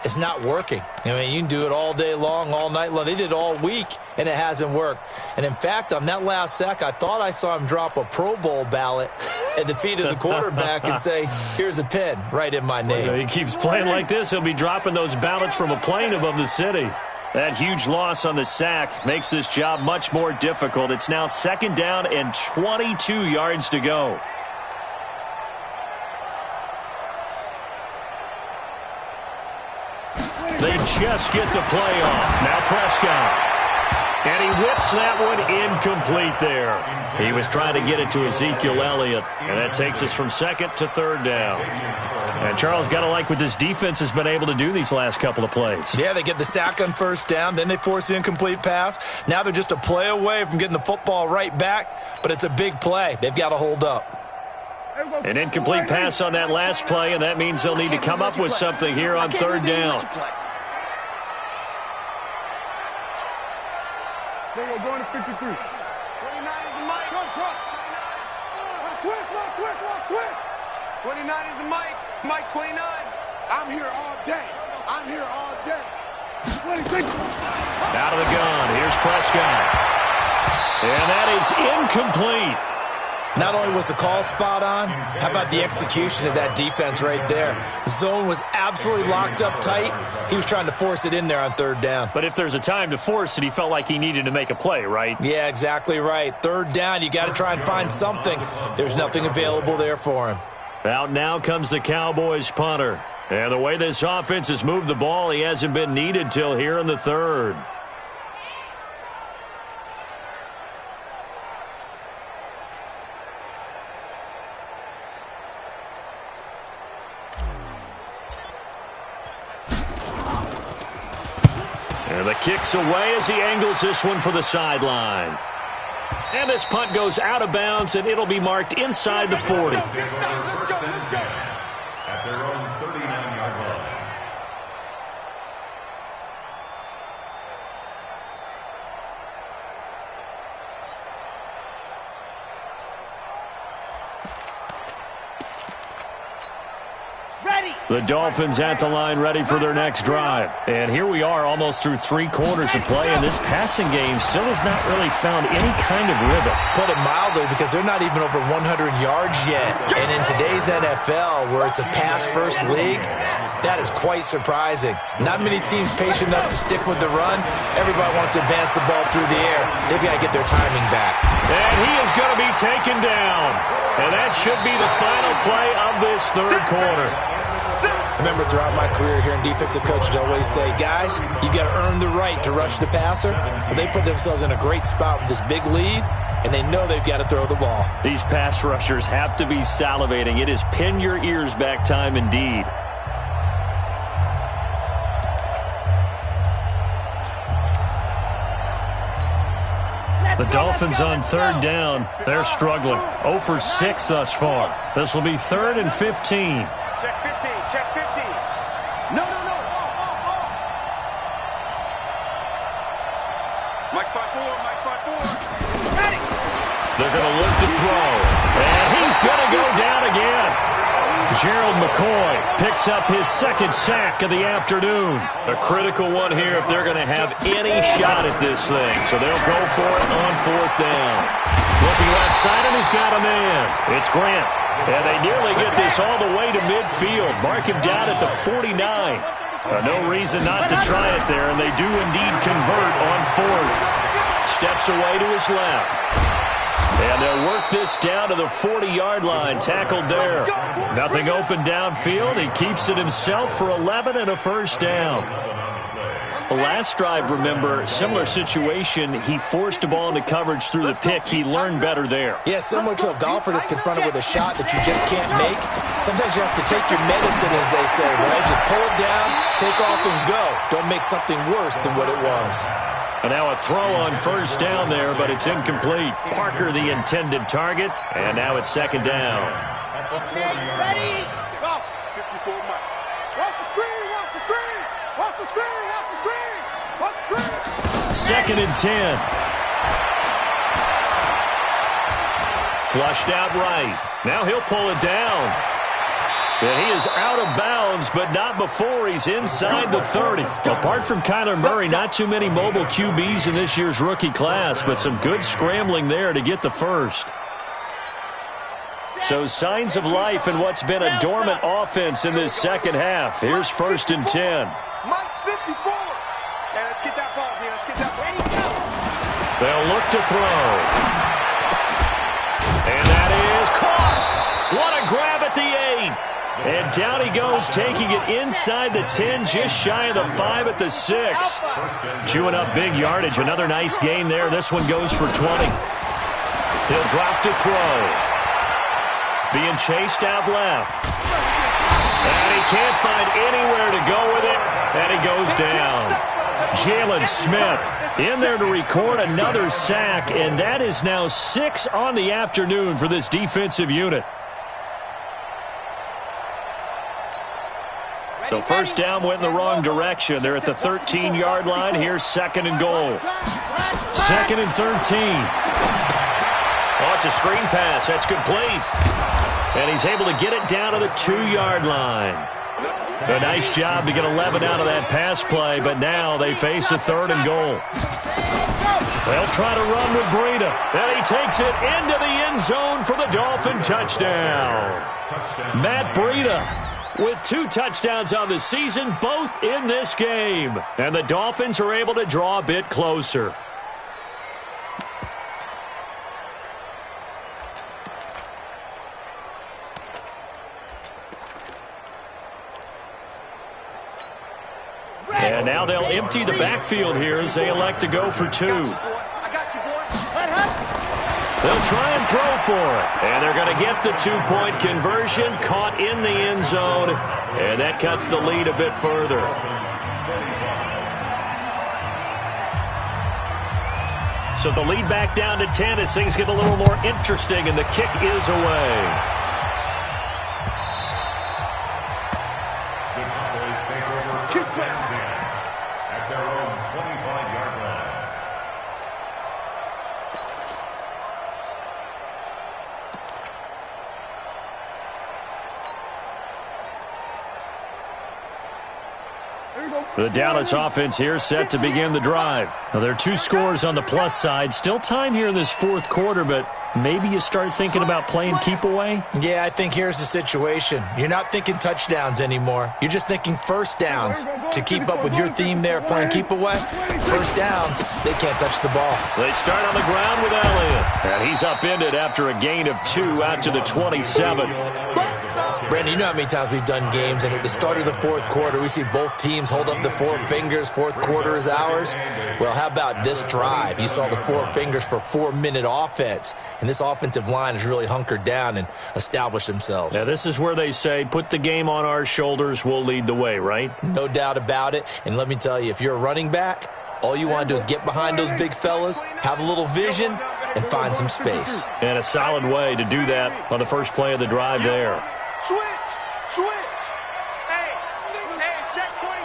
It's not working. I mean, you can do it all day long, all night long. They did it all week, and it hasn't worked. And, in fact, on that last sack, I thought I saw him drop a Pro Bowl ballot at the feet of the quarterback and say, here's a pen right in my name. Well, he keeps playing like this, he'll be dropping those ballots from a plane above the city. That huge loss on the sack makes this job much more difficult. It's now 2nd down and 22 yards to go. They just get the play off. Now Prescott. And he whips that one incomplete there. He was trying to get it to Ezekiel Elliott. And that takes us from 2nd to 3rd down. And Charles, got to like what this defense has been able to do these last couple of plays. Yeah, they get the sack on 1st down. Then they force the incomplete pass. Now they're just a play away from getting the football right back. But it's a big play. They've got to hold up. An incomplete pass on that last play, and that means they'll need to come up with something here on 3rd down. Then we're going to 53. 29 is the mic. Switch. 29 is the mic. Mike 29. I'm here all day. 26. Out of the gun. Here's Prescott. And that is incomplete. Not only was the call spot on, how about the execution of that defense right there? The zone was absolutely locked up tight. He was trying to force it in there on 3rd down. But if there's a time to force it, he felt like he needed to make a play, right? Yeah, exactly right. 3rd down, you got to try and find something. There's nothing available there for him. Out now comes the Cowboys punter. And the way this offense has moved the ball, he hasn't been needed till here in the 3rd. And the kick's away as he angles this one for the sideline. And this punt goes out of bounds, and it'll be marked inside the 40. At their own 39-yard line. The Dolphins at the line ready for their next drive. And here we are almost through 3 quarters of play, and this passing game still has not really found any kind of rhythm. Put it mildly, because they're not even over 100 yards yet. And in today's NFL, where it's a pass-first league, that is quite surprising. Not many teams patient enough to stick with the run. Everybody wants to advance the ball through the air. They've got to get their timing back. And he is going to be taken down. And that should be the final play of this 3rd quarter. I remember throughout my career here in defensive coaches always say, guys, you got to earn the right to rush the passer. But they put themselves in a great spot with this big lead, and they know they've got to throw the ball. These pass rushers have to be salivating. It is pin your ears back time indeed. The Dolphins on 3rd down. They're struggling. 0 for 6 thus far. This will be 3rd and 15. Check 15. No. Mike 5-4. Ready. They're going to look to throw. And he's going to go down again. Gerald McCoy picks up his 2nd sack of the afternoon. A critical one here if they're going to have any shot at this thing. So they'll go for it on 4th down. Looking left side, and he's got a man. It's Grant. And they nearly get this all the way to midfield. Mark him down at the 49. No reason not to try it there, and they do indeed convert on 4th. Steps away to his left. And they'll work this down to the 40-yard line. Tackled there. Nothing open downfield. He keeps it himself for 11 and a 1st down. The last drive, remember, similar situation. He forced a ball into coverage through the pick. He learned better there. Yeah, similar to a golfer that's confronted with a shot that you just can't make. Sometimes you have to take your medicine, as they say, right? Just pull it down, take off, and go. Don't make something worse than what it was. And now a throw on 1st down there, but it's incomplete. Parker the intended target, and now it's 2nd down. Okay, ready, go. 54 Mike. Watch the screen. 2nd and 10. Flushed out right. Now he'll pull it down. And he is out of bounds, but not before he's inside the 30. Apart from Kyler Murray, not too many mobile QBs in this year's rookie class, but some good scrambling there to get the first. So signs of life in what's been a dormant offense in this second half. Here's 1st and 10. Mike 54. Hey, let's get that ball here. Let's get that ball. They'll look to throw. And that is caught. What a grab at the 8. And down he goes, taking it inside the 10, just shy of the 5 at the 6. Chewing up big yardage. Another nice gain there. This one goes for 20. He'll drop to throw. Being chased out left. And he can't find anywhere to go with it. And he goes down. Jalen Smith in there to record another sack. And that is now 6 on the afternoon for this defensive unit. So first down went in the wrong direction. They're at the 13-yard line. Here's 2nd and goal. 2nd and 13. Oh, it's a screen pass. That's complete. And he's able to get it down to the 2-yard line. A nice job to get 11 out of that pass play, but now they face a 3rd and goal. They'll try to run with Breida. And he takes it into the end zone for the Dolphin touchdown. Matt Breida with 2 touchdowns on the season, both in this game. And the Dolphins are able to draw a bit closer. And now they'll empty the backfield here as they elect to go for 2. They'll try and throw for it. And they're going to get the 2-point conversion, caught in the end zone. And that cuts the lead a bit further. So the lead back down to 10 as things get a little more interesting, and the kick is away. At their own 25-yard line. The Dallas offense here set to begin the drive. Now, there are 2 scores on the plus side. Still time here in this 4th quarter, but maybe you start thinking about playing keep away? Yeah, I think here's the situation. You're not thinking touchdowns anymore. You're just thinking first downs. To keep up with your theme there, playing keep away, first downs, they can't touch the ball. They start on the ground with Elliott. And he's upended after a gain of 2 out to the 27. Brandon, you know how many times we've done games, and at the start of the 4th quarter, we see both teams hold up the 4 fingers, 4th quarter is ours. Well, how about this drive? You saw the 4 fingers for 4-minute offense, and this offensive line has really hunkered down and established themselves. Now, this is where they say, put the game on our shoulders, we'll lead the way, right? No doubt about it, and let me tell you, if you're a running back, all you want to do is get behind those big fellas, have a little vision, and find some space. And a solid way to do that on the first play of the drive there. Switch! Hey, check 24.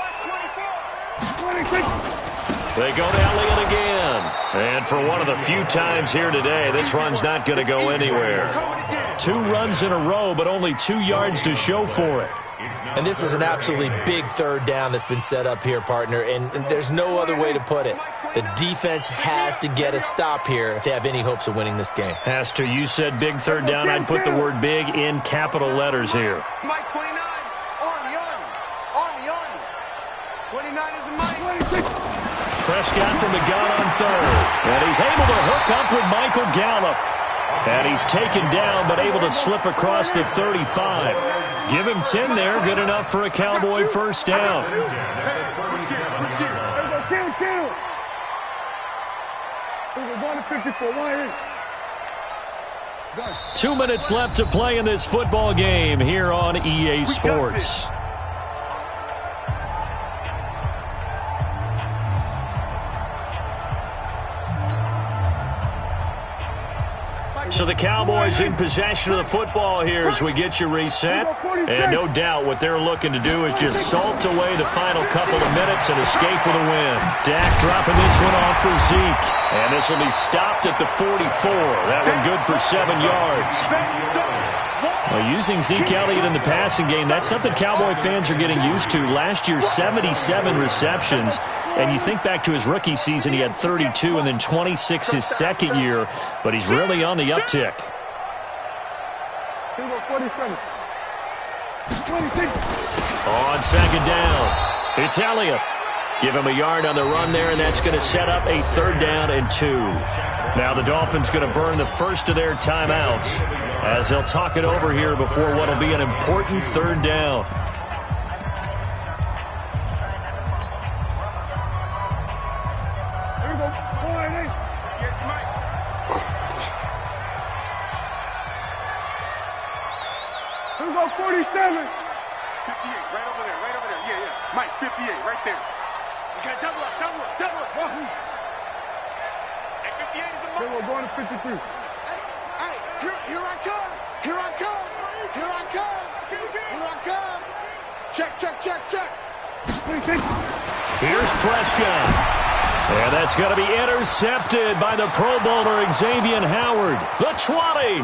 Watch 24. They go to Elliott again. And for one of the few times here today, this run's not going to go anywhere. 2 runs in a row, but only 2 yards to show for it. And this is an absolutely big 3rd down that's been set up here, partner, and there's no other way to put it. The defense has to get a stop here if they have any hopes of winning this game. Has to. You said big 3rd down. I'd put the word big in capital letters here. Mike 29. Army. 29 is a Mike. Prescott from the gun on 3rd. And he's able to hook up with Michael Gallup. And he's taken down, but able to slip across the 35. Give him 10 there. Good enough for a Cowboy first down. 2 minutes left to play in this football game here on EA Sports. So the Cowboys in possession of the football here as we get you reset. And no doubt what they're looking to do is just salt away the final couple of minutes and escape with a win. Dak dropping this one off for Zeke. And this will be stopped at the 44. That one good for 7 yards. Well, using Zeke Elliott in the passing game, that's something Cowboy fans are getting used to. Last year, 77 receptions. And you think back to his rookie season, he had 32 and then 26 his second year. But he's really on the uptick. 47. 26. On second down, it's Elliott. Give him a yard on the run there, and that's going to set up a 3rd down and 2. Now the Dolphins going to burn the first of their timeouts as they'll talk it over here before what will be an important 3rd down. Here we go. 4-8. Here we go. 47. 58, right over there, yeah. Mike, 58, right there. You got double up. Wahoo. Hey, 58 is a mark. We're going to 53. Hey, here I come. Check. 26. Here's Prescott. And that's going to be intercepted by the Pro Bowler Xavier Howard. The 20.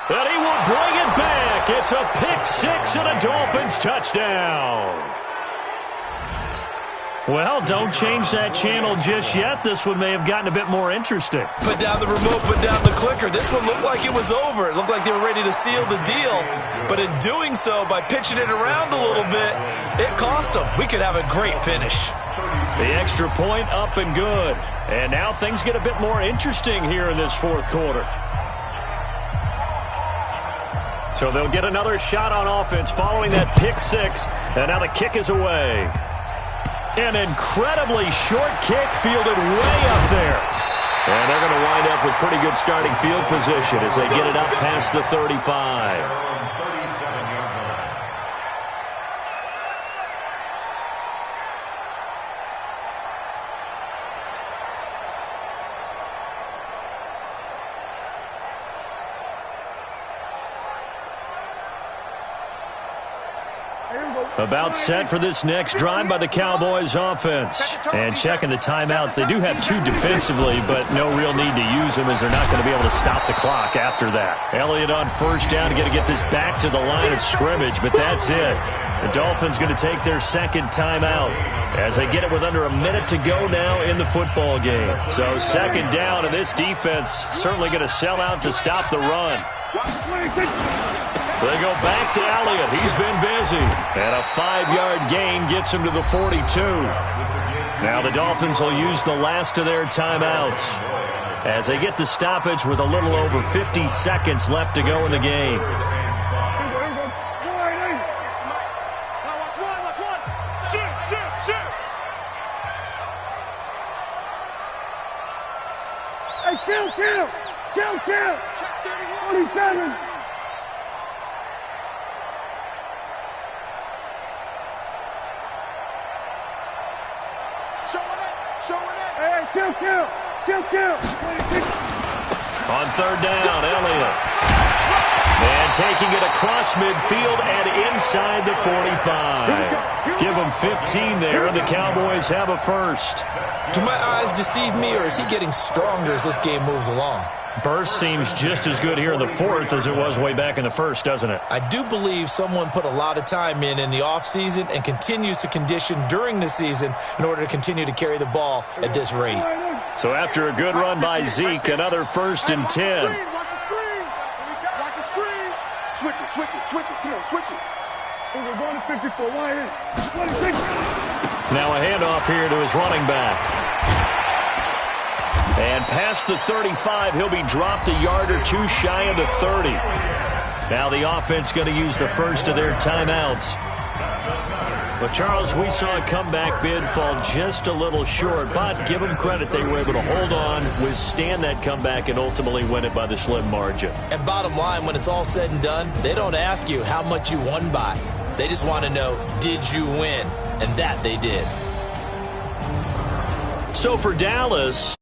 And he will bring it back. It's a pick-6 and a Dolphins touchdown. Well, don't change that channel just yet. This one may have gotten a bit more interesting. Put down the remote, put down the clicker. This one looked like it was over. It looked like they were ready to seal the deal. But in doing so, by pitching it around a little bit, it cost them. We could have a great finish. The extra point up and good. And now things get a bit more interesting here in this 4th quarter. So they'll get another shot on offense following that pick-6. And now the kick is away. An incredibly short kick fielded way up there. And they're going to wind up with pretty good starting field position as they get it up past the 35. About set for this next drive by the Cowboys offense. And checking the timeouts. They do have 2 defensively, but no real need to use them as they're not going to be able to stop the clock after that. Elliott on 1st down to get this back to the line of scrimmage, but that's it. The Dolphins going to take their 2nd timeout as they get it with under a minute to go now in the football game. So 2nd down, and this defense certainly going to sell out to stop the run. They go back to Elliott. He's been busy. And a 5-yard gain gets him to the 42. Now the Dolphins will use the last of their timeouts as they get the stoppage with a little over 50 seconds left to go in the game. Hey, kill. 27. Hey, kill. On 3rd down, Elliott. And taking it across midfield and inside the 45. Give him 15 there, and the Cowboys have a first. Do my eyes deceive me, or is he getting stronger as this game moves along? Burst seems just as good here in the 4th as it was way back in the 1st, doesn't it? I do believe someone put a lot of time in the offseason and continues to condition during the season in order to continue to carry the ball at this rate. So after a good run by Zeke, another 1st and 10. Watch the screen. Switch it. Come on, switch it. We're going to 54. 26. Now a handoff here to his running back. And past the 35, he'll be dropped a yard or 2 shy of the 30. Now the offense going to use the first of their timeouts. But, Charles, we saw a comeback bid fall just a little short, but give them credit. They were able to hold on, withstand that comeback, and ultimately win it by the slim margin. And bottom line, when it's all said and done, they don't ask you how much you won by. They just want to know, did you win? And that they did. So for Dallas...